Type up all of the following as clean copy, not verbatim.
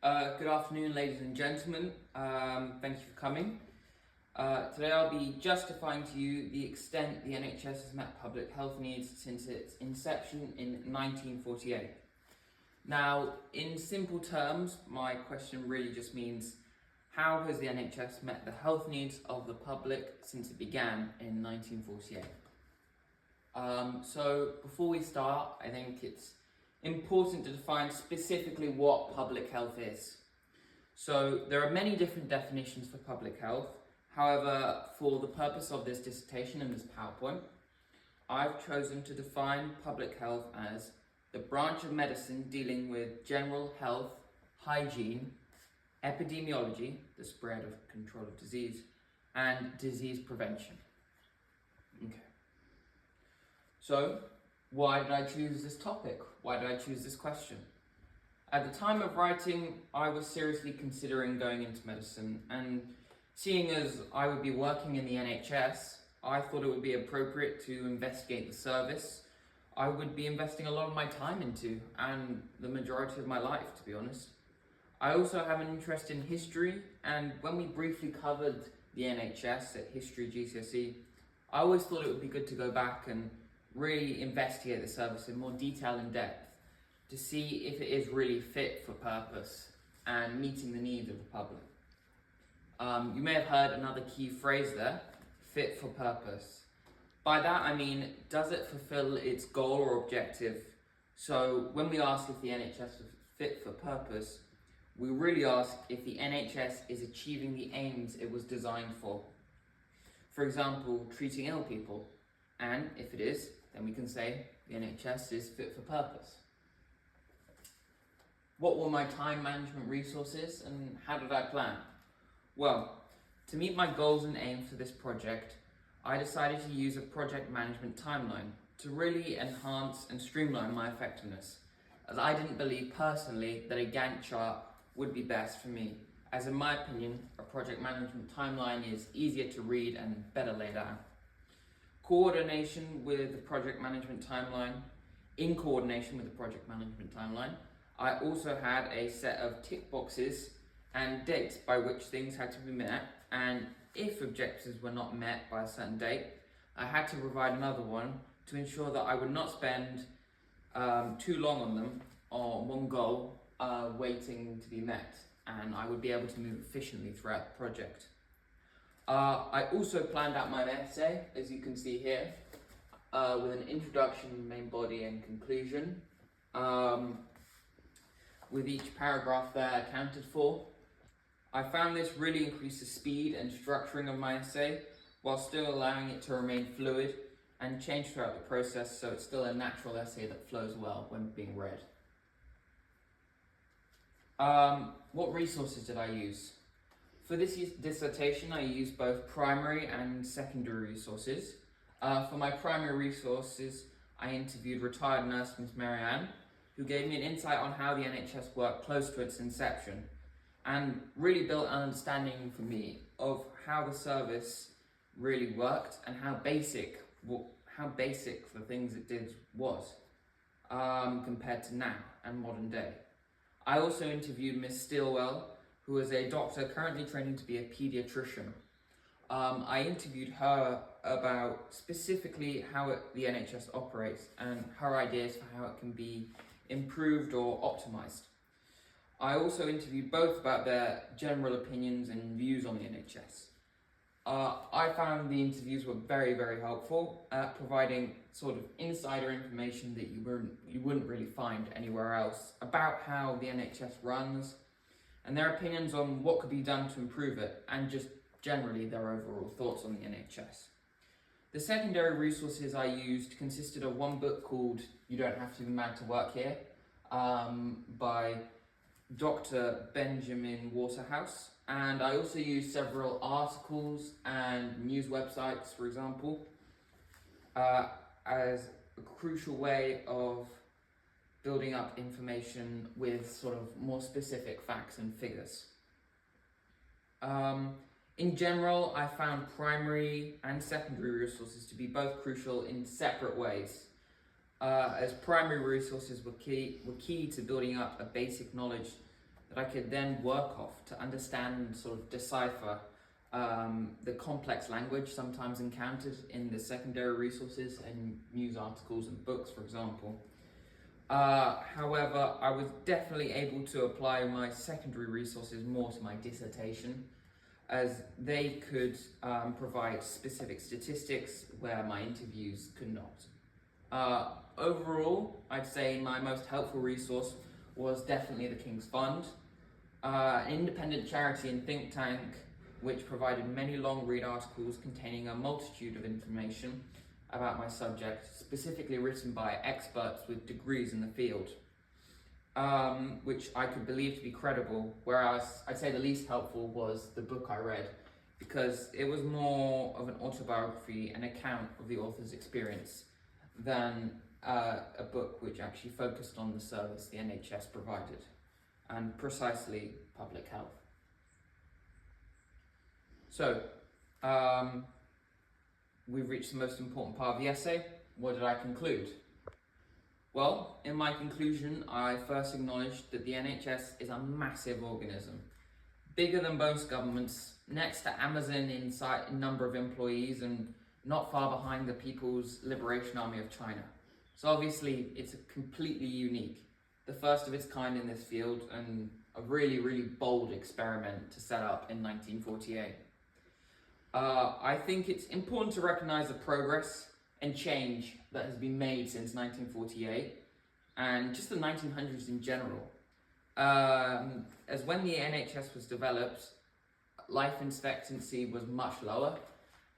Good afternoon, ladies and gentlemen. Thank you for coming. Today I'll be justifying to you the extent the NHS has met public health needs since its inception in 1948. Now, in simple terms, my question really just means, how has the NHS met the health needs of the public since it began in 1948? So before we start, I think it's important to define specifically what public health is. So there are many different definitions for public health. However, for the purpose of this dissertation and this PowerPoint, I've chosen to define public health as the branch of medicine dealing with general health, hygiene, epidemiology, the spread of control of disease, and disease prevention. Okay. So, why did I choose this topic? Why did I choose this question? At the time of writing, I was seriously considering going into medicine, and seeing as I would be working in the NHS, I thought it would be appropriate to investigate the service I would be investing a lot of my time into, and the majority of my life, to be honest. I also have an interest in history, and when we briefly covered the NHS at History GCSE, I always thought it would be good to go back and really investigate the service in more detail and depth to see if it is really fit for purpose and meeting the needs of the public. You may have heard another key phrase there, fit for purpose. By that I mean, does it fulfill its goal or objective? So when we ask if the NHS is fit for purpose, we really ask if the NHS is achieving the aims it was designed for. For example, treating ill people. And if it is, then we can say the NHS is fit for purpose. What were my time management resources and how did I plan? Well, to meet my goals and aims for this project, I decided to use a project management timeline to really enhance and streamline my effectiveness, as I didn't believe personally that a Gantt chart would be best for me, as in my opinion, a project management timeline is easier to read and better laid out. In coordination with the project management timeline, I also had a set of tick boxes and dates by which things had to be met, and if objectives were not met by a certain date, I had to provide another one to ensure that I would not spend too long on them, or one goal, waiting to be met, and I would be able to move efficiently throughout the project. I also planned out my essay, as you can see here, with an introduction, main body and conclusion, with each paragraph there accounted for. I found this really increased the speed and structuring of my essay, while still allowing it to remain fluid and change throughout the process, so it's still a natural essay that flows well when being read. What resources did I use? For this dissertation, I used both primary and secondary resources. For my primary resources, I interviewed retired nurse Miss Marianne, who gave me an insight on how the NHS worked close to its inception, and really built an understanding for me of how the service really worked and how basic the things it did was, compared to now and modern day. I also interviewed Miss Stilwell, who is a doctor currently training to be a paediatrician. I interviewed her about specifically how the NHS operates and her ideas for how it can be improved or optimised. I also interviewed both about their general opinions and views on the NHS. I found the interviews were very, very helpful at providing sort of insider information that you wouldn't really find anywhere else about how the NHS runs, and their opinions on what could be done to improve it, and just generally their overall thoughts on the NHS. The secondary resources I used consisted of one book called You Don't Have to Be Mad to Work Here, by Dr. Benjamin Waterhouse, and I also used several articles and news websites, for example, as a crucial way of building up information with sort of more specific facts and figures. In general, I found primary and secondary resources to be both crucial in separate ways. as primary resources were key to building up a basic knowledge that I could then work off to understand and sort of decipher the complex language sometimes encountered in the secondary resources and news articles and books, for example. However, I was definitely able to apply my secondary resources more to my dissertation, as they could provide specific statistics where my interviews could not. Overall, I'd say my most helpful resource was definitely the King's Fund, an independent charity and think tank which provided many long read articles containing a multitude of information about my subject, specifically written by experts with degrees in the field, which I could believe to be credible, whereas I'd say the least helpful was the book I read, because it was more of an autobiography, an account of the author's experience, than a book which actually focused on the service the NHS provided, and precisely public health. So, we've reached the most important part of the essay. What did I conclude? Well, in my conclusion, I first acknowledged that the NHS is a massive organism, bigger than most governments, next to Amazon in number of employees, and not far behind the People's Liberation Army of China. So obviously, it's completely unique, the first of its kind in this field, and a really, really bold experiment to set up in 1948. I think it's important to recognise the progress and change that has been made since 1948 and just the 1900s in general. As when the NHS was developed, life expectancy was much lower,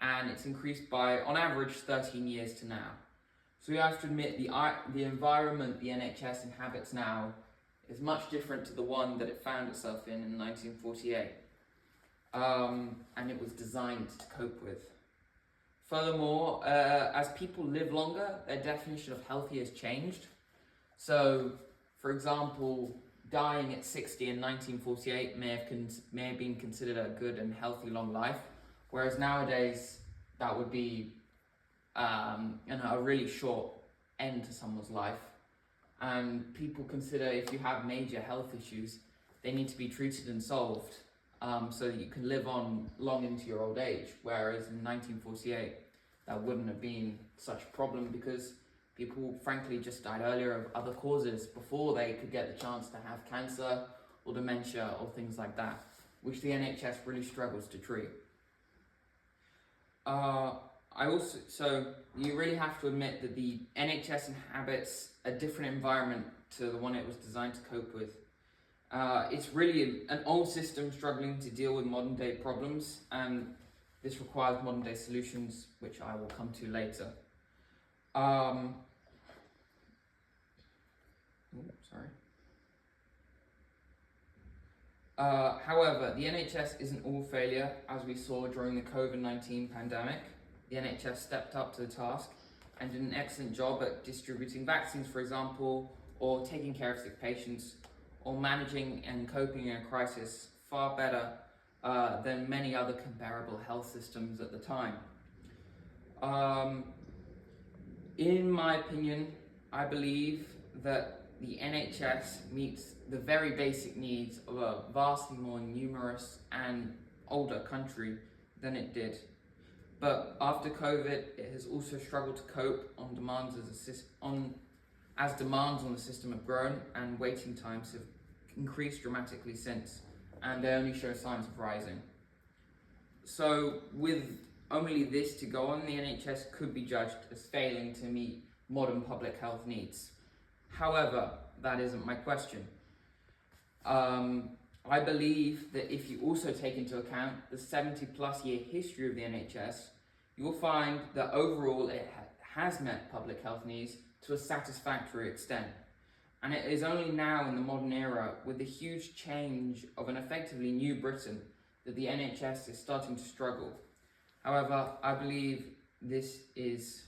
and it's increased by, on average, 13 years to now. So we have to admit the environment the NHS inhabits now is much different to the one that it found itself in 1948. And it was designed to cope with. Furthermore, as people live longer, their definition of healthy has changed. So, for example, dying at 60 in 1948 may have been considered a good and healthy long life, whereas nowadays that would be a really short end to someone's life. And people consider if you have major health issues, they need to be treated and solved. So that you can live on long into your old age, whereas in 1948 that wouldn't have been such a problem because people frankly just died earlier of other causes before they could get the chance to have cancer or dementia or things like that, which the NHS really struggles to treat. So you really have to admit that the NHS inhabits a different environment to the one it was designed to cope with. It's really an old system struggling to deal with modern day problems, and this requires modern day solutions, which I will come to later. However, the NHS isn't all failure, as we saw during the COVID-19 pandemic. The NHS stepped up to the task and did an excellent job at distributing vaccines, for example, or taking care of sick patients, or managing and coping in a crisis far better than many other comparable health systems at the time. In my opinion, I believe that the NHS meets the very basic needs of a vastly more numerous and older country than it did. But after COVID, it has also struggled to cope on demands as demands on the system have grown and waiting times have increased dramatically since, and they only show signs of rising. So with only this to go on, the NHS could be judged as failing to meet modern public health needs. However, that isn't my question. I believe that if you also take into account the 70 plus year history of the NHS, you will find that overall it has met public health needs to a satisfactory extent. And it is only now in the modern era, with the huge change of an effectively new Britain, that the NHS is starting to struggle. However, I believe this is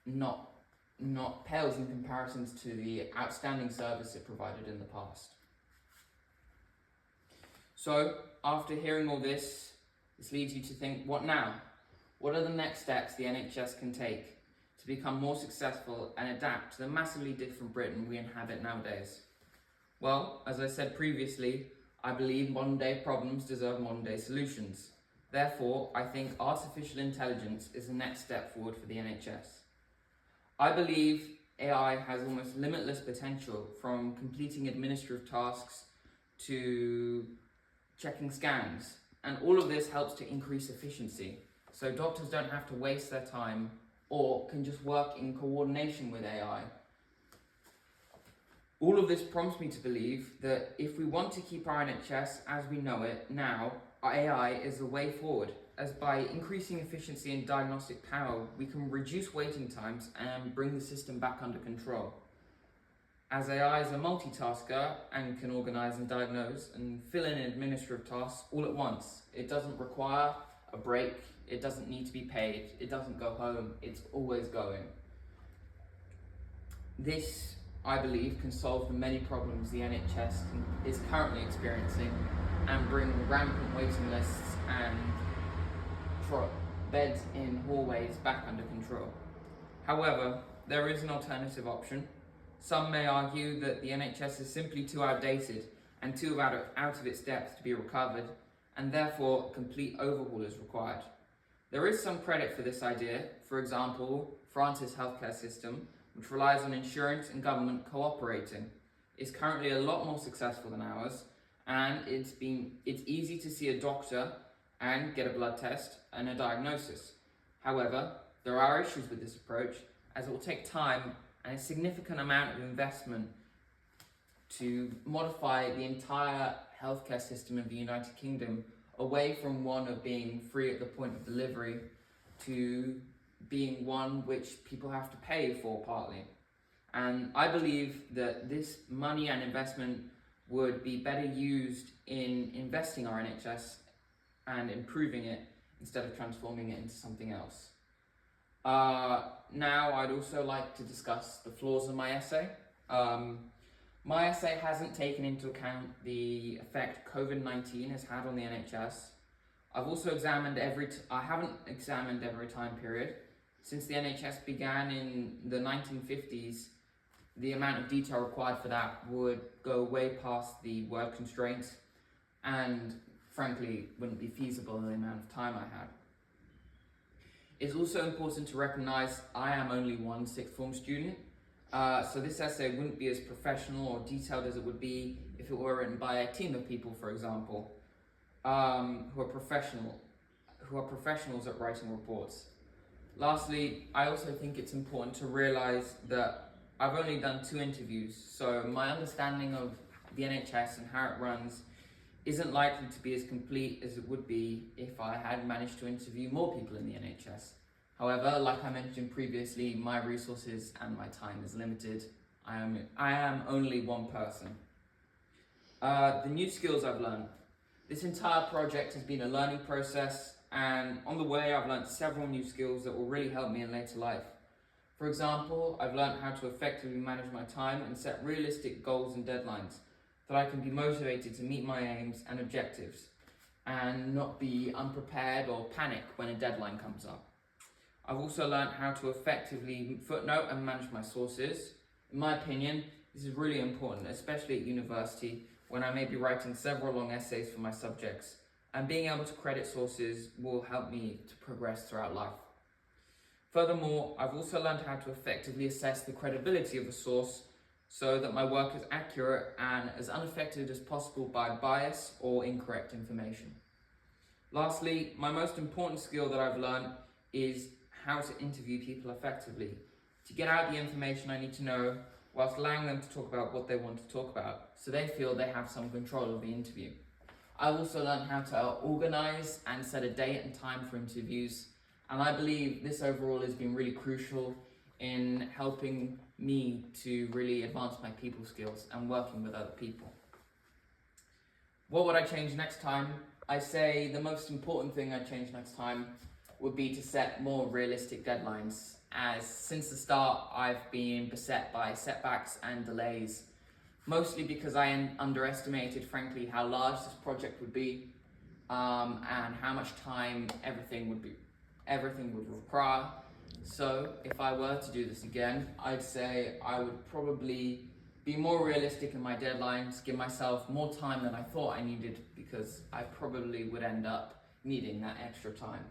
not pales in comparisons to the outstanding service it provided in the past. So, after hearing all this, this leads you to think, what now? What are the next steps the NHS can take to become more successful and adapt to the massively different Britain we inhabit nowadays? Well, as I said previously, I believe modern day problems deserve modern day solutions. Therefore, I think artificial intelligence is the next step forward for the NHS. I believe AI has almost limitless potential, from completing administrative tasks to checking scans, and all of this helps to increase efficiency. So doctors don't have to waste their time or can just work in coordination with AI. All of this prompts me to believe that if we want to keep our NHS as we know it now, AI is the way forward, as by increasing efficiency and diagnostic power, we can reduce waiting times and bring the system back under control. As AI is a multitasker and can organise and diagnose and fill in administrative tasks all at once, it doesn't require a break, it doesn't need to be paid, it doesn't go home, it's always going. This, I believe, can solve the many problems the NHS is currently experiencing and bring rampant waiting lists and beds in hallways back under control. However, there is an alternative option. Some may argue that the NHS is simply too outdated and too out of its depth to be recovered, and therefore a complete overhaul is required. There is some credit for this idea. For example, France's healthcare system, which relies on insurance and government cooperating, is currently a lot more successful than ours, and it's easy to see a doctor and get a blood test and a diagnosis. However, there are issues with this approach, as it will take time and a significant amount of investment to modify the entire healthcare system of the United Kingdom away from one of being free at the point of delivery to being one which people have to pay for partly. And I believe that this money and investment would be better used in investing our NHS and improving it instead of transforming it into something else. Now I'd also like to discuss the flaws of my essay. My essay hasn't taken into account the effect COVID-19 has had on the NHS. I've also I haven't examined every time period. Since the NHS began in the 1950s, the amount of detail required for that would go way past the word constraints and frankly wouldn't be feasible in the amount of time I had. It's also important to recognise I am only one sixth form student, so this essay wouldn't be as professional or detailed as it would be if it were written by a team of people, for example, who are professionals at writing reports. Lastly, I also think it's important to realise that I've only done 2 interviews, so my understanding of the NHS and how it runs isn't likely to be as complete as it would be if I had managed to interview more people in the NHS. However, like I mentioned previously, my resources and my time is limited. I am only one person. The new skills I've learned. This entire project has been a learning process, and on the way I've learned several new skills that will really help me in later life. For example, I've learned how to effectively manage my time and set realistic goals and deadlines, that I can be motivated to meet my aims and objectives and not be unprepared or panic when a deadline comes up. I've also learned how to effectively footnote and manage my sources. In my opinion, this is really important, especially at university when I may be writing several long essays for my subjects, and being able to credit sources will help me to progress throughout life. Furthermore, I've also learned how to effectively assess the credibility of a source so that my work is accurate and as unaffected as possible by bias or incorrect information. Lastly, my most important skill that I've learned is how to interview people effectively, to get out the information I need to know whilst allowing them to talk about what they want to talk about, so they feel they have some control of the interview. I've also learned how to organise and set a date and time for interviews, and I believe this overall has been really crucial in helping me to really advance my people skills and working with other people. What would I change next time? I say the most important thing I'd change next time would be to set more realistic deadlines, as since the start I've been beset by setbacks and delays, mostly because I underestimated, frankly, how large this project would be and how much time everything would require. So if I were to do this again, I'd say I would probably be more realistic in my deadlines, give myself more time than I thought I needed, because I probably would end up needing that extra time.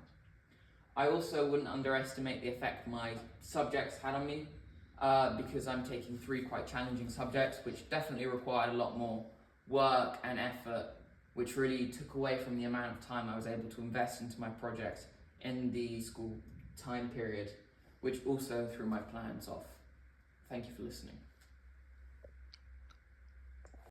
I also wouldn't underestimate the effect my subjects had on me, because I'm taking 3 quite challenging subjects, which definitely required a lot more work and effort, which really took away from the amount of time I was able to invest into my projects in the school time period, which also threw my plans off. Thank you for listening.